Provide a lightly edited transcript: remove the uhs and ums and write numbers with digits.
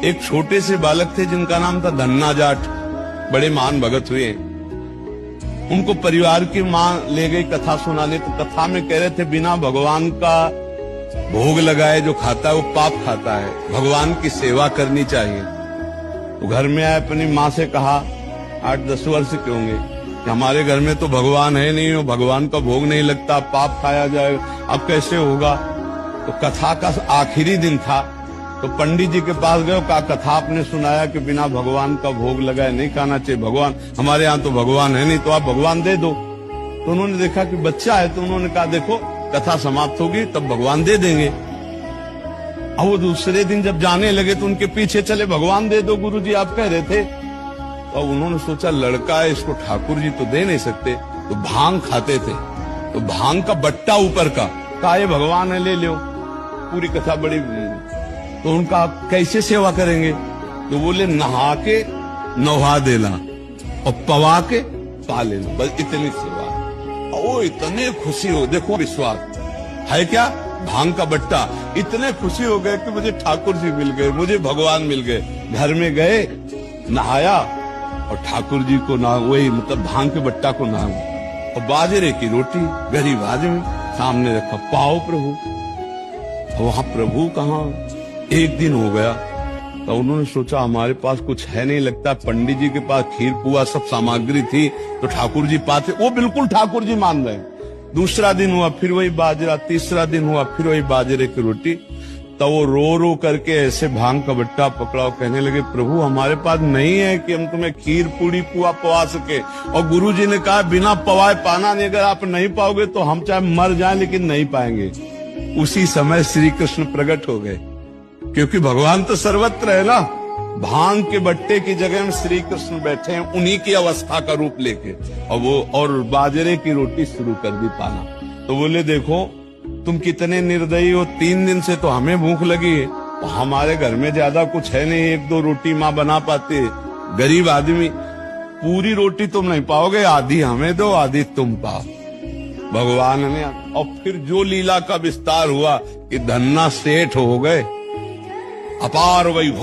एक छोटे से बालक थे जिनका नाम था धन्ना जाट, बड़े महान भगत हुए। उनको परिवार की मां ले गई कथा सुनाने, तो कथा में कह रहे थे बिना भगवान का भोग लगाए जो खाता है वो पाप खाता है, भगवान की सेवा करनी चाहिए। तो घर में आए, अपनी माँ से कहा, 8-10 वर्ष के होंगे, कि हमारे घर में तो भगवान है नहीं, भगवान का भोग नहीं लगता, पाप खाया जाए, अब कैसे होगा। तो कथा का आखिरी दिन था, तो पंडित जी के पास गए, कहा कथा आपने सुनाया कि बिना भगवान का भोग लगाए नहीं खाना चाहिए, भगवान हमारे यहाँ तो भगवान है नहीं, तो आप भगवान दे दो। तो उन्होंने देखा कि बच्चा है, तो उन्होंने कहा देखो कथा समाप्त होगी तब भगवान दे देंगे। अब वो दूसरे दिन जब जाने लगे तो उनके पीछे चले, भगवान दे दो गुरुजी आप कह रहे थे। तो उन्होंने सोचा लड़का है, इसको ठाकुर जी तो दे नहीं सकते, तो भांग खाते थे, तो भांग का बट्टा ऊपर का, कहा ये भगवान है ले लो। पूरी कथा बड़ी, तो उनका कैसे सेवा करेंगे, तो बोले नहा के नहा देना और पवा के पा लेना, बस इतनी सेवा। ओ इतने खुशी हो, देखो विश्वास है क्या, भांग का बट्टा, इतने खुशी हो गए कि मुझे ठाकुर जी मिल गए, मुझे भगवान मिल गए। घर में गए, नहाया और ठाकुर जी को ना, वही मतलब भांग के बट्टा को ना, और बाजरे की रोटी गरीब आदमी सामने रखा, पाओ प्रभु। वहां प्रभु कहाँ, एक दिन हो गया, तो उन्होंने सोचा हमारे पास कुछ है नहीं, लगता पंडित जी के पास खीर पुआ सब सामग्री थी तो ठाकुर जी पाते, वो बिल्कुल ठाकुर जी मान रहे। दूसरा दिन हुआ फिर वही बाजरा, तीसरा दिन हुआ फिर वही बाजरे की रोटी। तो वो रो रो करके ऐसे भांग का बट्टा पकड़ा और कहने लगे प्रभु हमारे पास नहीं है कि हम तुम्हें खीर पूड़ी पुआ पवा सके, और गुरु जी ने कहा बिना पवाए पाना नहीं, अगर आप नहीं पाओगे तो हम चाहे मर जाएं लेकिन नहीं पाएंगे। उसी समय श्री कृष्ण प्रकट हो गए, क्योंकि भगवान तो सर्वत्र है ना। भांग के बट्टे की जगह में श्री कृष्ण बैठे हैं, उन्हीं की अवस्था का रूप लेके, और बाजरे की रोटी शुरू कर दी पाना। तो बोले देखो तुम कितने निर्दयी हो, 3 दिन से तो हमें भूख लगी है, तो हमारे घर में ज्यादा कुछ है नहीं, 1-2 रोटी माँ बना पाती है, गरीब आदमी, पूरी रोटी तुम नहीं पाओगे, आधी हमें दो आधी तुम पाओ। भगवान ने, और फिर जो लीला का विस्तार हुआ कि धन्ना सेठ हो गए, अपार वैभव